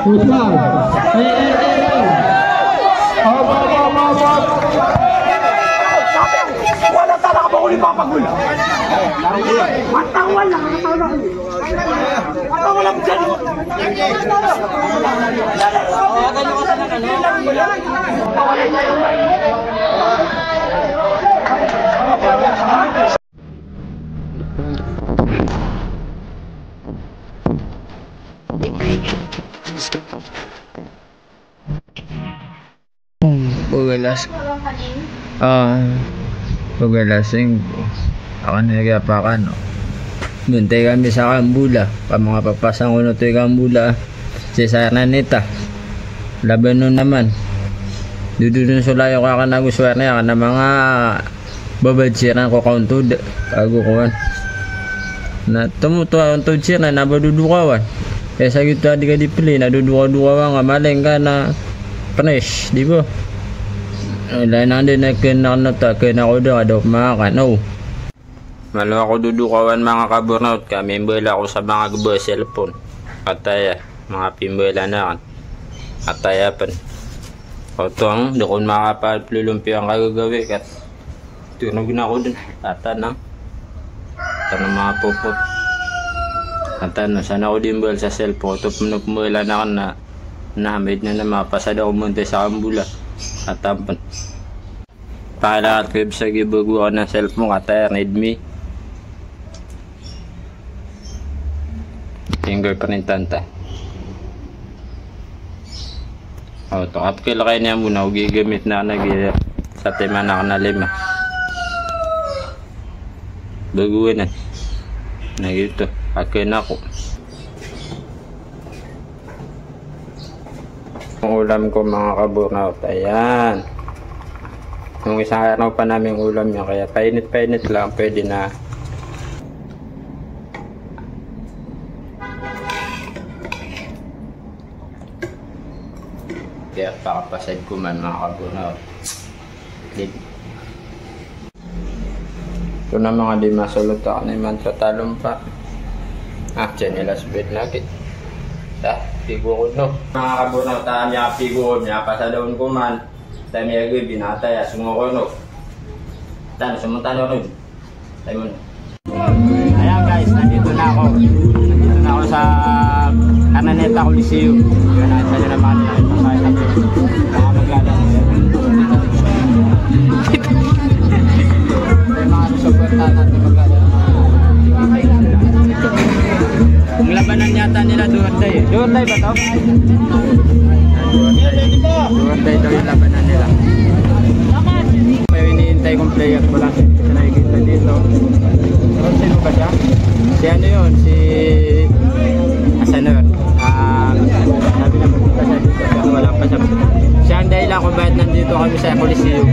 Usman. Wala talaga ba ulit papagul? Matawal lang. Matawal lang dyan. Pagkalasing ako nagapakan no. Buntay kami sa Kambula, pa mga papasang ko na ito yung Kambula si Saranita laban nun naman dudun sulayo ka na guswar na yan na mga babadziran ko kauntod bago ko na tumutuwa ang tudsir na nabadudukawan kaya sa gito di ka dipili nadudukawan nga maling ka na fresh di ba. Wala na din na kinanata ako daw makakanaw. Malo ako dudukawan mga kaburnaut kami mbela ako sa mga gabo cellphone. Kataya mga pimbela na kan. Kataya pan. Otong dokon makapalulumpi ang kagagawi kat. Tunog na ako dun. Tatanang. Tanang mga popot. Tatanang sana ako din mbel sa cellphone. Ito pumula na kan na nahamid na mapasada ako munti sa Kambula. Katampan. Para at sa gibugo ko ng self mo kata need me. Finger pa rin tanta. O ito kapkila kayo niya muna gigamit na sa tema na kanalima. Baguin na. Nagito. Akin ako. Ang ulam ko mga kaburnaut, ayan. Nung isang araw pa namin ulam yun, kaya painit-painit lang, pwede na. Kaya pakapasad ko man mga kaburnaut. Ito na mga di masulot ako na yung tatalong pa. Dyan ilas bed lagi. Pigo ko no. Mga kaburnaut, niya pigo ko niya pasadaon ko man. Dami agay binatay sungo ko no. Tan sumunta no ron. Tayo mo. Ayan guys, nandito na ako. Nandito na ako sa Araneta Coliseum. Nakita niyo naman ito sa atin. Mga maglalaro. Mga suporta natin maglalaro. Ang labanan yata nila Duarday. Duarday ba to? Duarday daw yung labanan nila. May iniintay kong player ko lang. Kasi nakikita dito. Pero sino ba siya? Si ano yun? Si Asanor. Sabi na magpunta siya dito. Pero wala pa siya. Siya ang dahilan kung bakit nandito kami sa Coliseum.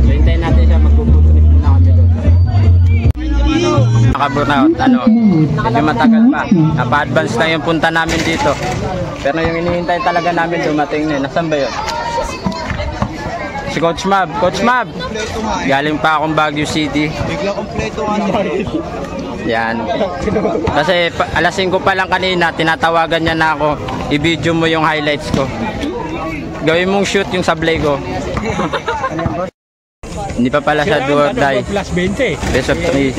So hintayin natin siya magpupunit na kami doon. Nakaburnout, medyo matagal pa. Napa-advance na yung punta namin dito. Pero yung hinihintay talaga namin dumating na. Nasaan ba yun? Si Coach Mab. Coach Mab! Galing pa akong Baguio City. Bigla kompleto Yan. Kasi alas 5 pa lang kanina, tinatawagan niya na ako. I-video mo yung highlights ko. Gawin mong shoot yung sablay ko. Hindi pa pala sa Duarday. Plus 20. Best of 3.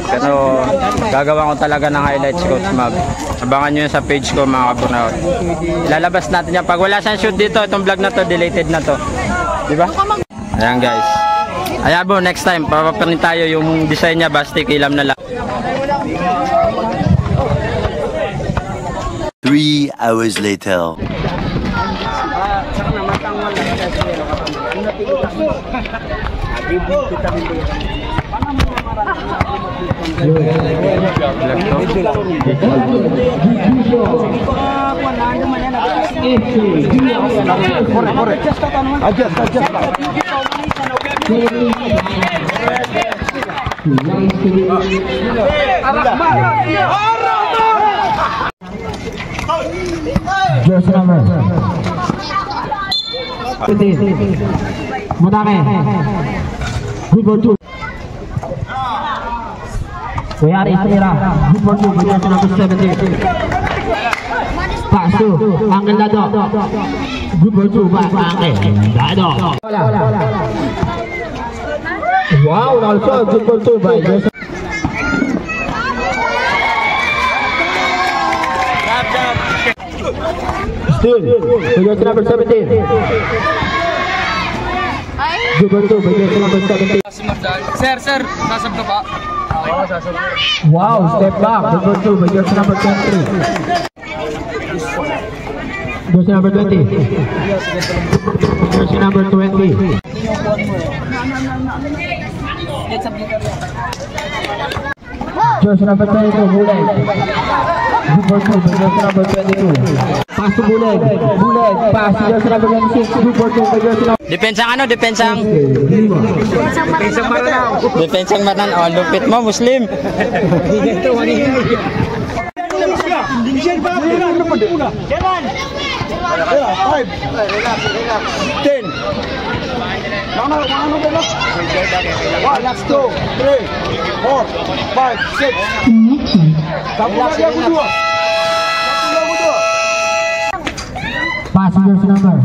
Pero gagawa ko talaga ng highlights, Coach Mab. Abangan nyo yun sa page ko mga kaburnaut. Lalabas natin yan. Pag wala siyang shoot dito, itong vlog na to, deleted na to. Diba? Ayan guys. Ayan po, next time, papaparin tayo yung design niya, bastik, ilam na lang. 3 hours later. Diyos naman. Mutake. Good for two. Kuya Istira. Good for two. Good for 70. Pass. Angel Dado. Good for two by Angel Dado. Wow, also good for two by Joseph. Still, Bajos number 17. Good for two, Bajos number 17. Sir, sasabdo ba? Oo, sasabdo. Wow, step back. Good for two, Bajos number 23. Jersey number 20. Jersey number 20. Jersey number 22, Buleg. Good for two, Jersey number 22. Pass to Buleg. Buleg, pass to Jersey number 26. Good for two, Jersey number... Depensang ano? Depensang Maranao. Oh, lupit mo, Muslim. Five. 10. One, 2, 3, 4, 5, 6. Satu lagi aku dua. Pass to Jersey number.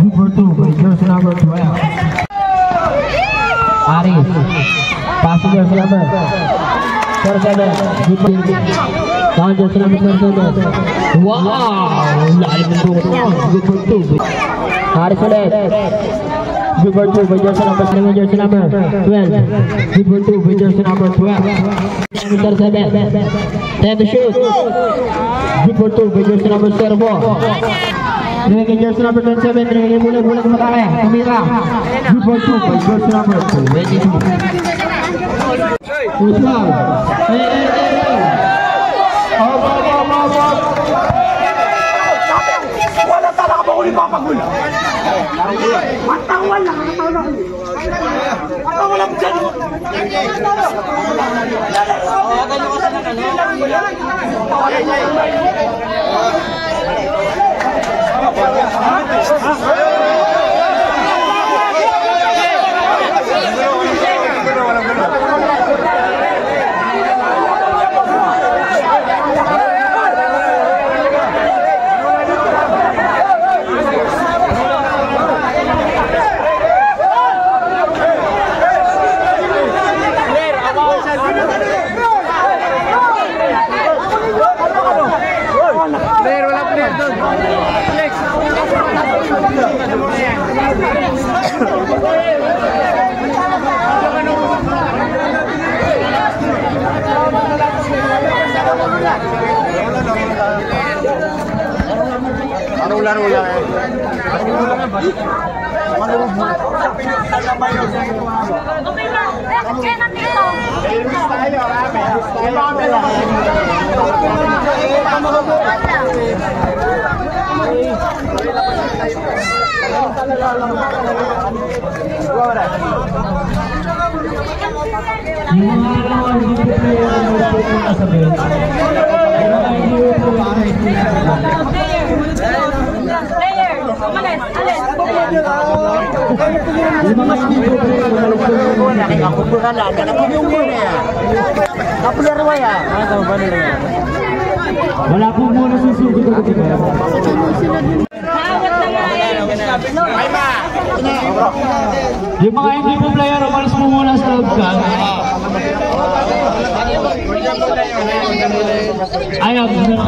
Good for two, Jersey number 12. Aris. Pass to Jersey number 47. Good for down Jersey number 47. Wow, lalim ng buhok niya. Good for two. Aris ulit. Good for two by Jersey number 7, Jersey number 12. Good for two by Jersey number 12. Number 7. Time to shoot. Good for two by Jersey number 04. Nilagay Jersey number 27. Nilagay Buleg matake. Tumira. Good for two by Jersey number 22. Usman. Wala talaga ba ulit papagul? Matawal lang. Matawal lang dyan. Anong laro lang eh? Wala po muna susugod ako dito. Yung mga hindi po player, umalis mo muna sa loob ka. Ayam,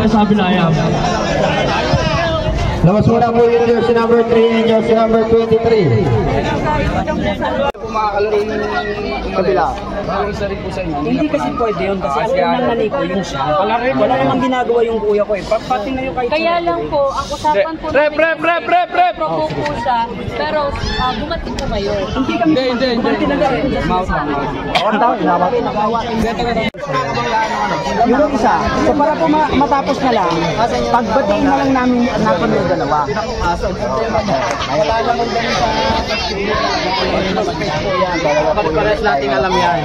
sabi na ayam. Labas muna po yung jersey number 3 and jersey number 23. Makakalaro yung kabila. Hindi kasi pwede yun kasi ang unang naniko yung siya. Wala namang ginagawa yung kuya ko eh. Pati na yung kahit kaya lang po, ang usapan po namin propo po siya, pero bumati po kayo. hindi kami bumati na rin. Yung isa, so para po matapos na lang, pagbatiin na lang namin natin yung dalawa. Wala naman ganun sa pagpares natin alam yan.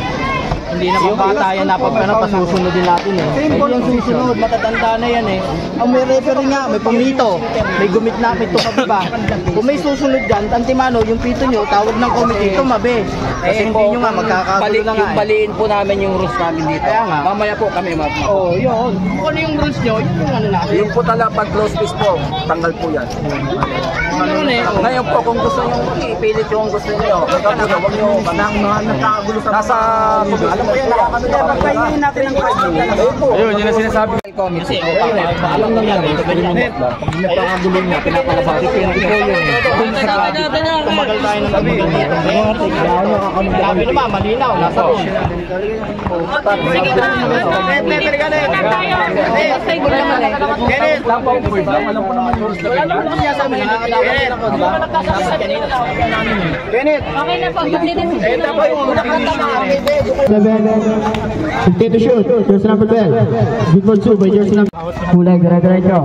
Hindi na pambata yan na pag pasusunod din natin eh. Yung susunod, matatanda na yan eh. Ang may referee nga, may pumito, may gumit na, may tumabiba. Kung may susunod dyan, Antimano, yung pito nyo, tawag ng committee, tumabi. Kasi hindi nyo nga, magkakagulo na nga yung baliin po namin yung rules namin dito. Kaya nga. Mamaya po kami Oo, yun. Kung ano yung rules nyo, yun yung ano natin. Yung po talaga pag close fist po, tanggal po yan. Ngayon po, kung gusto nyo ipilit yung gusto nyo, huwag nyo nagkakagulo sa nasa alam mo yan, Pagpainin natin ng Ayun, yun ang sinasabi. Kasi alam lang yan, pag nagkakagulo nyo, pinapalabas. Tumagal tayo ng gabi. Sabi naman, malinaw, nasa room. Sige na. Kenneth! Okay na po. Magdidin. 50 to shoot. Jersey number 12. Good for 2 by jersey number. Kulay dire-diretso.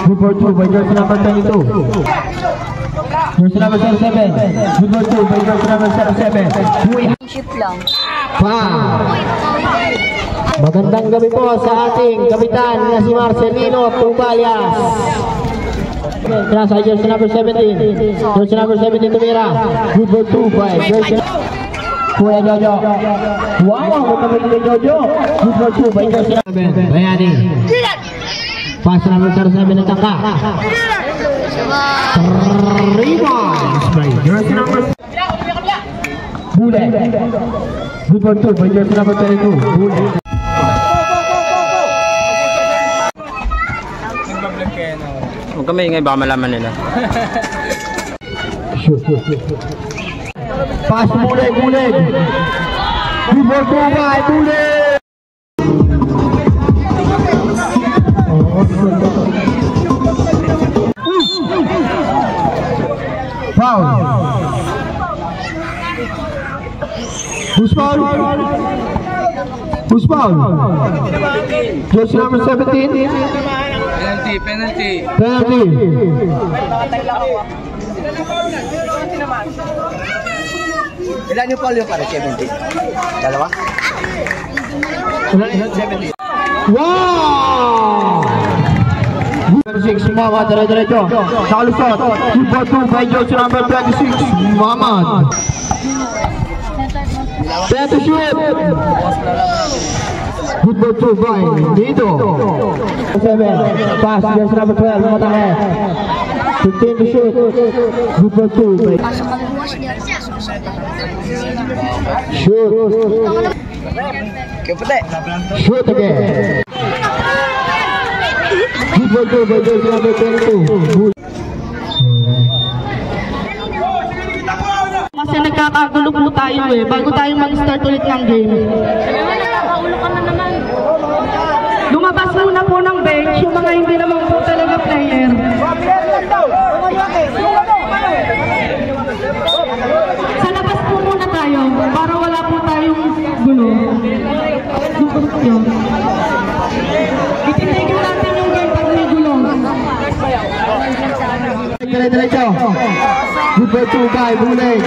Good for 2 by jersey number 22. Jersey number 07. Good for 2 by jersey number 07. Ship lang. Magandang gabi po sa ating kapitan na si Marcelino Pubalyas. Sa jersey number 17. Jersey number 17 tumira. Good for 2 by jersey Kuya Jojo. Wow, magkabit ni Jojo. Good for 2 by jersey number 7. Bayani. Pass number 07 na tangka. Rebounds by jersey number Bule. Good for 2 by jersey number 22. Bule. Huwag kami ingay, baka malaman nila. Shoot. Pass Bule. Good for 2 by Bule. Foul. Who's foul? Jersey number 17. Penalty. Ilan yung foul yung pare? 70? Dalawa? Ilan? 70. Wow! Number 6, Mama, dire-diretso. Sa kalusot. Good for 2 by jersey number 26, Muhammad. Set to shoot. Good for 2 by Dito. 7, pass, jersey number 12, Matake. 15 to shoot. Good for 2 by shoot. Shoot again. Good for 2 by jersey number 22. Kasi nagkakagulo po tayo bago tayo mag-start ulit ng game. Nakakaulo ka na naman. Lumabas muna po ng bench yung mga hindi naman po talaga player. Sa labas po muna tayo para wala po tayong gulo. Ititigil natin yung game pag may gulong. Dire-diretso. Good for 2 by Buleg.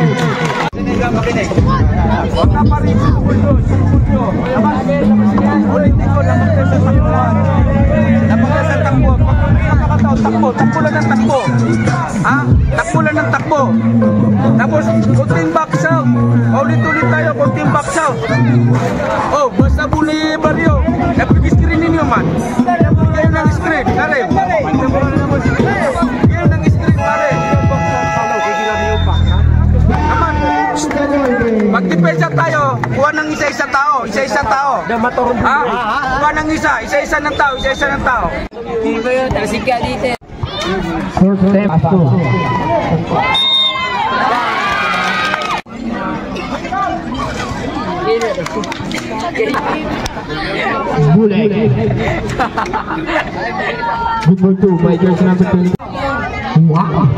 Takbo lang ng takbo. Tapos, konting back out. Ulit-ulit tayo, konting back out. Oh, basta buli baryo. Napag-screen ninyo man. Kayo ng screen, Karim. Kayo ng screen, Karim. Naman, mag-depensa tayo. Kuha ng isa-isa tao. Kuha ng isa-isa ng tao. Sige dito. First step to. Buleg. Good for 2 by jersey number 20. Wow.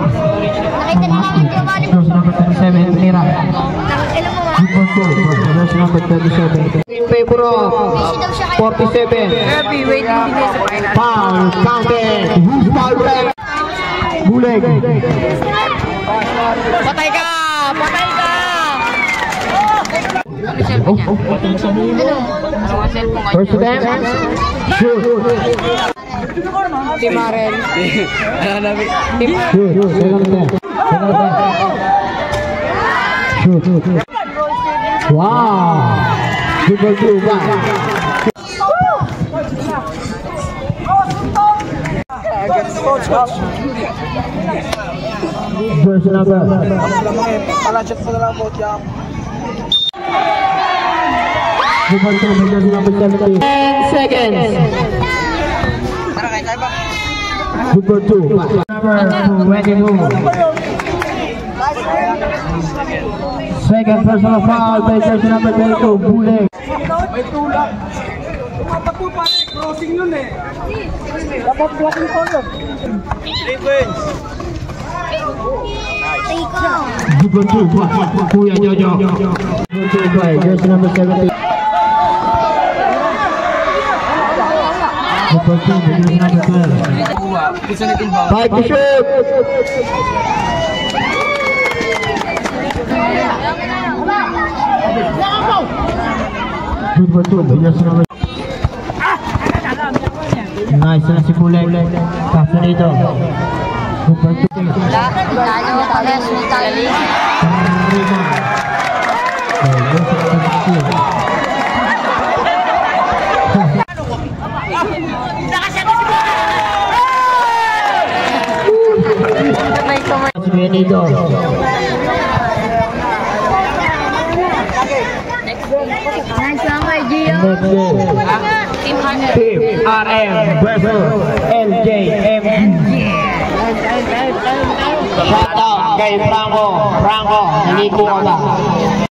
Jersey number 27, Mira. Good for 2 by jersey number 27. In favor of 47. Foul counted. Who's foul break? Buleg. Patay ka! cellphone niya? Ano nga cellphone ka First niya? attempt. Shoot. Team Marel. Shoot. Second attempt. Shoot. Wow. Super two. First number. Palachat mo na lang po siya. Super two. Number 70. 10 seconds. Para kayo tayo ba? Super two. Number 22. Second personal foul by jersey number 22. Buleg. May tulak. Tumatakbo pa rin. Crossing yun eh. Dapat blocking po yun. Defense. Super two. Kuya Jojo. Super two by jersey number 70. Super two by jersey number 12. 5 to shoot. Super two by jersey number. Nice na si Buleg. Kaso nito. Super two. Lalo ka na, Sultani. Benito. Nice lang kay Gio. Next game. Team Hunter. Team RM versus LJM. Shout out kay Franco. Franco, nalipo ka ba?